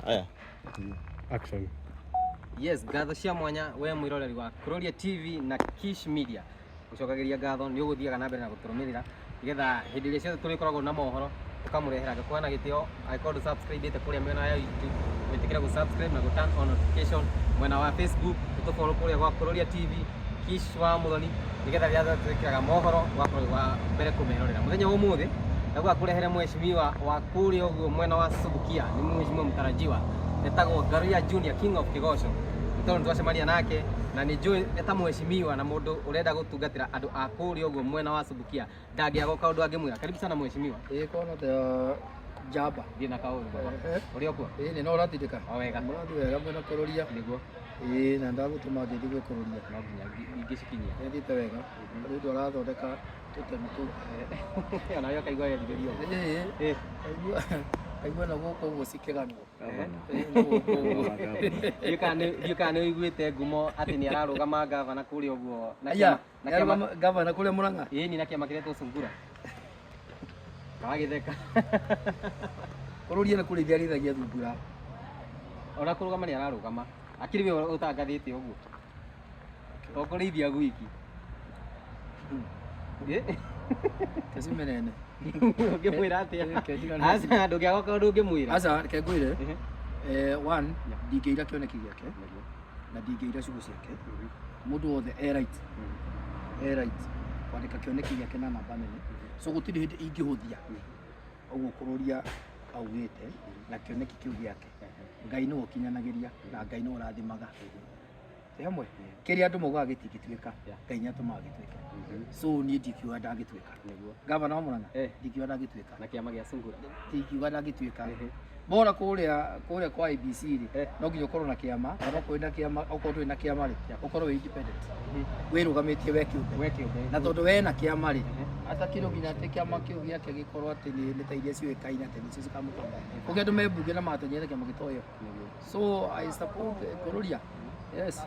Aya. Action. Yes, gatho cia mwanya we mwiroreri wa Kuroria TV na Kish Media. Gucokagiria gatho ni uguthiaga na mbere na guturumirira nigetha hindi iria ciothe turikoragwo na mohoro tukamurehera gakwana gitio aikod subscribe ite kuria mwena ya YouTube witikira gu subscribe na gu turn on notification mwena wa Facebook tufollow kuria kwa Kuroria TV Kish wa Muthoni nigetha ria twikiraga mohoro wa mbere kumerorera muthenya umuthi nagwa kurehere mheshimiwa wa kuria uguo mwena wa Subukia ni mheshimiwa mtarajiwa etagwo Garia Junior King of Kigosho tondu twacemania nake na ni njui eta mheshimiwa na mundu urenda gutungatira andu a kuria uguo mwena wa Subukia ndangiagoka undu angimwira. Karibu sana mheshimiwa. Kono the jaba Dina kauri uri okuo ni no ratindika wega murathi wega mwena Kuroria niguo na ndagutuma ngithi gwe Kuroria no nginya ingicikinyia ndite wega riu twarathondeka tutemu tu ona yo kaigwa yerigerio aigua na guko gucikiganwo yukane uiguite ngumo ati ni ararugama gavana kuria uguo na gavana kuria Murang'a ni na kiama kiretwo Sungura kawagitheka Kuroria na kuria rithagia Thungura ona kurugama ni ararugama akiri we utangathite uguo okurithia gwiki kasimenene ngimwira atia asa ndungiagoka undu ngimwira asa kengwire one ndingiira kioneki giake na ndingiira ciugo ciake mundu wothe right kwandika kioneki giake na namba nene so gutiri hindi ingihuthia uguo Kuroria augite na kioneki kiu giake Ngai no kinyanagiria na Ngai no rathimaga hamwe kiria andu mogaga gitingituika Ngai ni atumaga gituike so ni ndikiuga ndagituika gavana wa Murang'a ndikiuga ndagituika na kiama gia Sungura ndikiuga ndagituika bora kuria kwa IBC ri no nginya ukorwo na kiama na ukorwo na kiama ukorwo na kiama ri ukorwo independent wirugamitie we kiumbe na tondu we na kiama ri ata kiro nginya ati kiama kiu giake gikorwo ati ni ta iria ciwe kaina ati nicio cikamutonga kuge andu membunge na matonyere kiama gitoyo so I support Kuroria. Yes.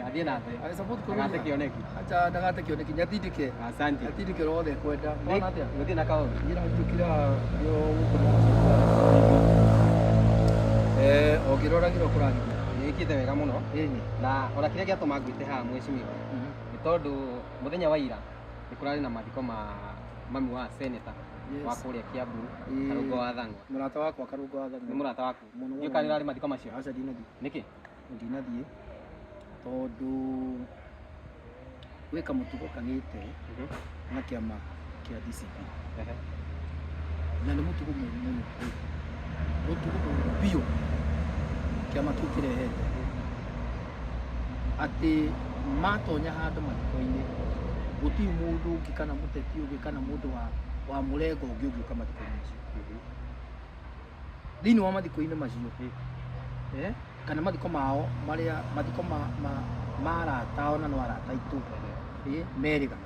Adie na thĩ. I support Kuroria. Ndagate kioneki. Acha ndagate kioneki nyatindike. Asante. Nyatindike rothe kwenda. Bona atia? Guthi na kaundu. Ira ndukira yo gukora. Ogirora giro kuragi. Nikite wega muno. Ĩni. Na ona kiria giatuma ngwite ha mheshimiwa. Ni tondu muthenya wa ira ni kurari na mathiko ma mami wa senator wa kuria Kiambu Karungo wa Thang'wa. Murata wakwa Karungo wa Thang'wa. Ni murata waku. Yukani rari mathiko macio. Acha dinathi. Niki? Dinathi. Tondu wika mutugo kagite na kiama kia DCP na ni mutugo muno mutugo bio kiama kiu kirehete ati matonya handu mathiko-ini guti mundu ungi kana muteti ungi kana mundu wa murengo ungi ungiuka mathiko-ini macio thiini wa mathiko-ini macio kana mathiko mao maria mathiko marata ona no arata itu meriga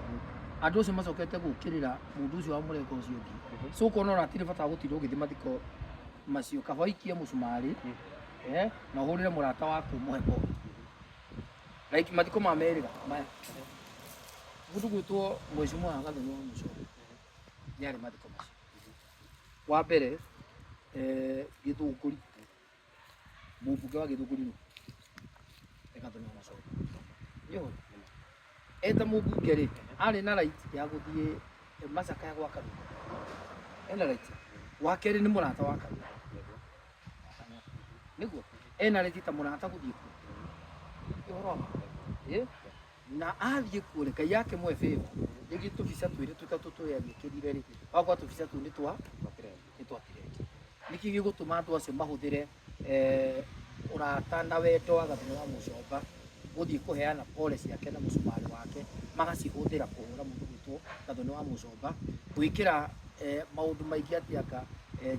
andu ucio macokete gukirira mundu ucio wa murengo ucio ungi so kono ratire bata gutinda ugithi mathiko macio kaba ikie mucumari na uhurire murata waku muhebo like mathiko ma meriga maya mundu gwitwo mheshimiwa Gathoni wa Mucomba niari mathiko macio wa mbere Githunguri mubunge wa Githunguri no Gathoni wa Mucomba yo eta mubunge ri ari na right ya guthie macaka ya gwaka ena right wa keri ni murata wa Karungo niguo ena right ta murata guthie ku yoro na athie ku reka yake mwe favor igi tubisa twire tutatu ya gikirire ri wakwa tubisa tu ni twa tireki niki gigutuma andu acio mahuthire urata na wendo wa Gathoni wa Mucomba guthie kuheana policy yake na mucumari wake magacihuthira kuhura mundu gwitwo Gathoni wa Mucomba gwikira maundu maingi ati aka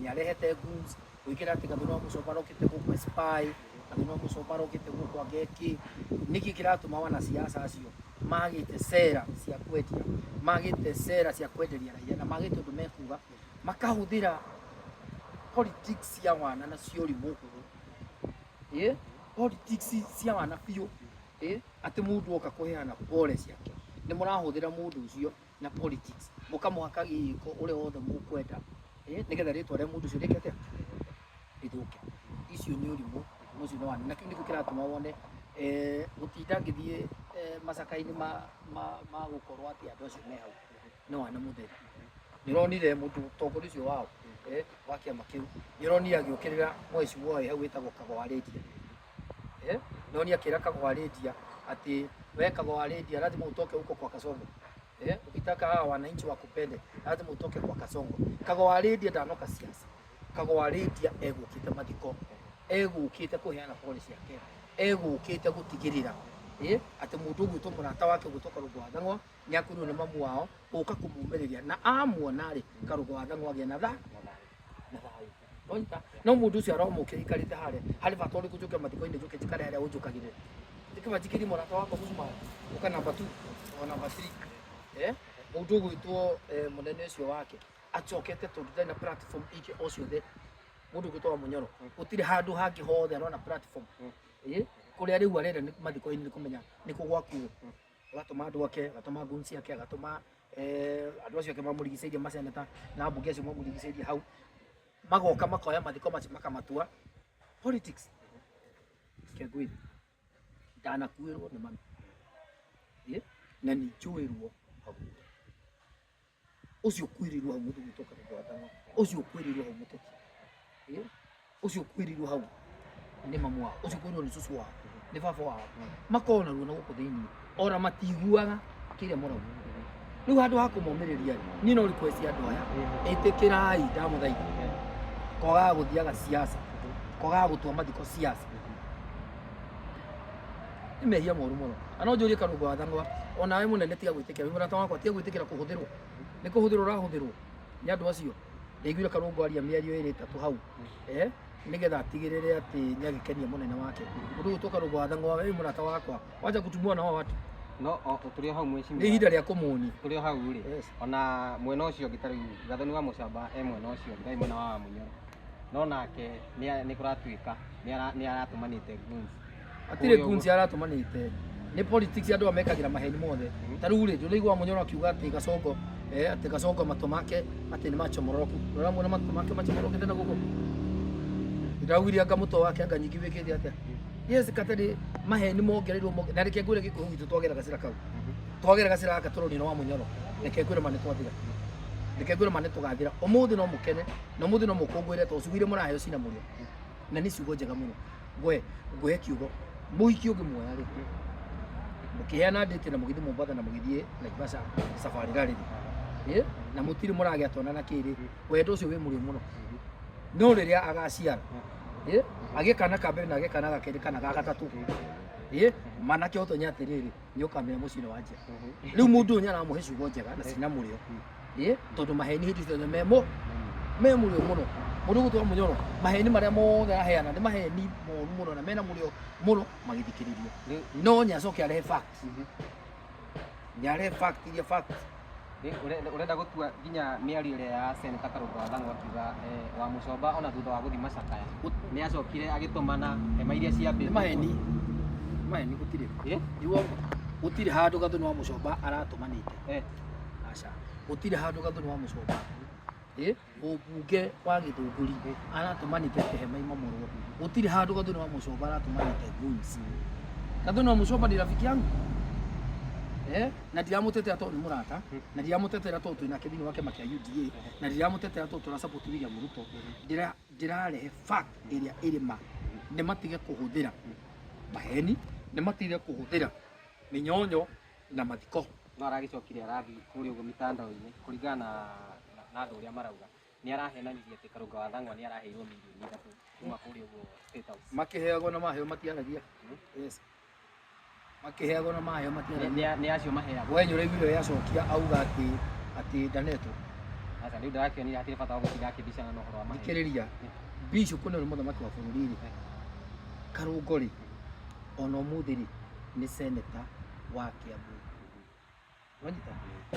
niarehete goons gwikira ati Gathoni wa Mucomba rokite guku spy Gathoni wa Mucomba rokite guku ageki niki kiratuma wana siasa acio magite sera cia kwendia magite sera cia kwenderia raia na magite undu mekuga makahuthira politics ya wana na ciori muhuru politics cia wana biu ati mundu oka kuheana policy yake ni murahuthira mundu ucio na politics mukamuhaka giko uri wothe mukwenda nigetha ritwa ria mundu ucio rikete ithuke icio nĩ ũrimũ ũcio no wani na kĩu nĩkĩo kĩratũma wone gũtinda ngĩthiĩ macaka-inĩ ma gũkorwo atĩ andũ acio me hau no wana mũtheri nĩronire mũndũ mũtongoria ũcio wao wa kĩama kĩu nĩronire agĩũkĩrĩra mwecimu wao hau wĩtagwo Kagwa-Arĩndia nĩronire akĩra Kagwa-Arĩndia atĩ we Kagwa-Arĩndia lazima utoke huko kwa Kasongo ukitaka hawa wananchi wakupende lazima utoke kwa Kasongo. Kagwa-Arĩndia ndanoka siasa. Kagwa-Arĩndia egũkĩte mathiko egũkĩte kũheana policy yake egũkĩte gũtigĩrĩra atĩ mũndũ ũgwĩtwo mũrata wake gũtoka Karũgũ-wa-Thang'wa nĩakwĩrwo nĩ mamu wao ũka kũmũmĩrĩria na amuona rĩ Karũgũ-wa-Thang'wa agĩa na thayũ no mũndũ ũcio aromũkĩra ikarĩte harĩ bata ũrĩkũ njũke mathiko-inĩ njũke njikare harĩa ũnjũkagĩrĩra ndĩkĩba njikĩrie mũrata wakwa Musumari ũka namba 2 o namba 3 mũndũ ũgwĩtwo mũnene ũcio wake acokete tondũ ndarĩ na platform ingĩ o ciothe mũndũ ũgwĩtwo wa Mũnyoro gũtirĩ handũ hangĩ hothe arona platform kũrĩa rĩu arenda mathiko-inĩ nĩ kũmenya nĩ kũgwakuo agatũma andũ ake agatũma goons yake agatũma andũ acio ake mamũrigicĩirie maseneta na mbunge acio mamũrigicĩirie hau magoka makoya mathiko macio makamatua politics kĩngwĩri ndanakuĩrwo nĩ mami na nĩ njũĩrwo hau ũcio kwĩrĩirwo hau mũndũ gwĩtwo Karũgũ-wa-Thang'wa ũcio kwĩrĩirwo hau mũteti ũcio kwĩrĩirwo hau nĩ mamu wao ũcio kwĩrĩirwo nĩ cucu wao nĩ baba wao makona ruo na gũkũ thĩinĩ ora matiguaga kĩrĩa mũrauga rĩu handũ ha kũmomĩrĩria niĩ no request andũ aya ĩtĩkĩrai ndamũthaitha kogaga gũthiaga siasa kogaga gũtua mathiko siasa nĩ mehia moru mũno no njũrie Karũgũ-wa-Thang'wa onawe mũnene tiga gwĩtĩkĩra wĩ mũrata wakwa tiga gwĩtĩkĩra kũhũthĩrwo nĩ kũhũthĩrwo ũrahũthĩrwo nĩ andũ acio ndaiguire Karũngũ aria mĩario ĩrĩ ĩtatũ hau nĩgetha atigĩrĩre atĩ nĩagĩkenia mũnene wake mũndũ ũgwĩtwo Karũgũ-wa-Thang'wa wĩ mũrata wakwa wacha kutumua na wao watu no tũrĩ hau mwecimu nĩ ihinda rĩa kũmũni tũrĩ hau rĩ ona mwena ũcio ũngĩ tarĩ Gathoni wa Mũcamba mwena ũcio ũngĩ mwena wa Mũnyoro no nake nĩ kũratuĩka nĩ aratũmanĩte goons atirĩ goons aratũmanĩte nĩ politics andũ amekagĩra maheni mothe ta rĩu rĩ ndũraigua Mũnyoro akiuga atĩ Gasongo atĩ Gasongo matũ make atĩ nĩ machomoroku ũramwona matũ make machomorokete na gũkũ ndĩraugire anga mũtwe wake anga nyingĩ wĩkĩte atĩa yes katarĩ maheni mongereirwo na reke ngwĩre gĩkũyũ gitũ twagera gacĩra kau twagera gacĩra gaka tũrũni no wa Mũnyoro reke ngwĩre mane twathira reke ngwĩre mane tũgathira ũmũthĩ no mũkene na ũmũthĩ no mũkũngũĩre tondũ cugire mũraheo cina mũrĩo na nĩ ciugo njega mũno ngwe kiugo mũhiki ũngĩ muoya rĩ mũkĩheana ndĩti na mũgĩthiĩ Mombasa na mũgĩthiĩ Naivasha safari rally na mũtirĩ mũragĩa twana na kĩrĩ wendo ũcio wĩ mũrĩo mũno no rĩrĩa agaciara agĩkana ka mbere na agĩkana ga kerĩ kana ga gatatũ manake ũtonya atĩrĩrĩ nĩ ũkamenya mũciĩ wa njia rĩu mũndũ ũyũ nĩaramũhe ciugo njega na cina mũrĩo tondũ maheni hĩndĩ ciothe me mũrĩo mũno mũndũ ũgwĩtwo Mũnyoro maheni marĩa mothe aheana nĩ maheni moru mũno na mena mũrĩo mũno magĩthikĩrĩrio no nĩacoke arehe fact nĩarehe fact iria fact urenda gũtua nginya mĩario ĩrĩa ya Senator Karũgũ-wa-Thang'wa akiuga wa Mũcomba ona thutha wa gũthiĩ macakaya nĩ acokire agĩtũmana hema iria ciambĩte maheni gũtirĩ gũtirĩ handũ Gathoni wa Mũcomba aratũmanĩte aca gũtirĩ handũ Gathoni wa Mũcomba ũmbunge wa Gĩthũngũri aratũmanĩte hema imamũrwo gũtirĩ handũ Gathoni wa Mũcomba aratũmanĩte goons Gathoni wa Mũcomba ni rafiki yangu na ndiramũtetera tondũ nĩ mũrata na ndiramũtetera tondũ twĩna kĩthini wake makia UDA na ndiramũtetera tondũ tũra support William Ruto ndĩrarehe fact ĩrĩa ĩrĩ ma nĩ matige kũhũthĩra maheni nĩ matige kũhũthĩra mĩnyonyo na mathiko no aragĩcokire arathiĩ kũrĩa ũguo mitandao-inĩ kũringana na andũ ũrĩa marauga nĩ arahenanirie atĩ Karũgũ-wa-Thang'wa nĩ araheirwo mirioni 3 kuma kũrĩa ũguo State House makĩheagwo na maheo matiaragia makĩheagwo na maheo matiaragia nĩ acio maheagwo we nyũraiguire yacokia auga atĩ ndanetwo aca rĩu ndarakĩonire hatirĩ bata wa gũtinda akĩbicana na ũhoro wa maheo thikĩrĩria Bishop nĩ mũthamaki wa bũrũri rĩ Karũngũ rĩ ona ũmũthĩ rĩ nĩ senator wa Kiambu wanyita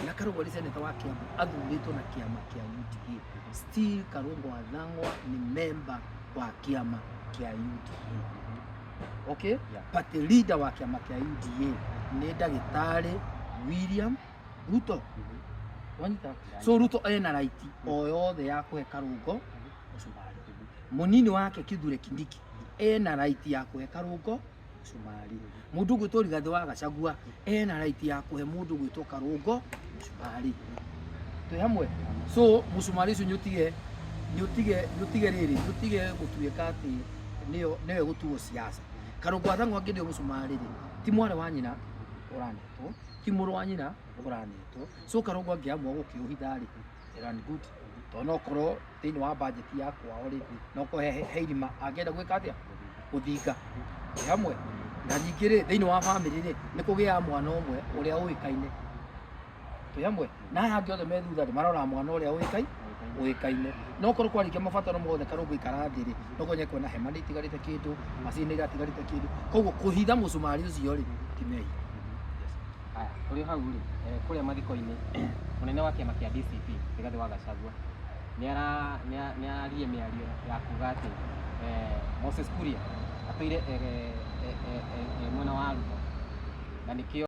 na Karũngũ rĩ senator wa Kiambu athurĩtwo na kĩama kĩa UDA still Karũgũ-wa-Thang'wa ni member wa kĩama kĩa UDA okay party leader wa kĩama kĩa UDA nĩ ndagĩtarĩ William Ruto wanyita so Ruto ena right o yothe ya kũhe Karũngũ ũcumari munini wake Kithure Kindiki ena right ya kuhe Karungo mũcumari. Mundu gwitwo Rigathĩ wa Gachagua ena right ya kuhe mundu gwitwo Karungo mũcumari. Twi hamwe? So mũcumari ucio nyutige riri, nyutige gutuika ati niwe gutuo siasa. Karungo athang'wa ngidio mũcumari ri ti mware wa nyina uranetwo, ti mũrũ wa nyina uranetwo. So Karungo angiamua gukiuhitha ri run good to no korwo thiini wa budget ya kwao ri no ko he irima angenda gwika atia guthinga hamwe na ningĩ ri thiini wa family ri ni kugia mwana umwe uria uikaine. Twi hamwe na aya angĩ othe me thutha ri marora mwana uria uikaine. No korwo kwarikia mabataro mothe Karungo ikarathi ri no konye kuona hema ni itigarite kindu, macini iratigarite kindu, koguo kuhitha mũcumari ucio ri ti mei. Aya tũrĩ hau ri kũrĩa mathiko-inĩ mũnene wa kĩama kĩa DCP Rigathĩ wa Gachagua nĩararia mĩario ya kuga atĩ Moses Kuria atũire mwena wa Ruto na nĩkĩo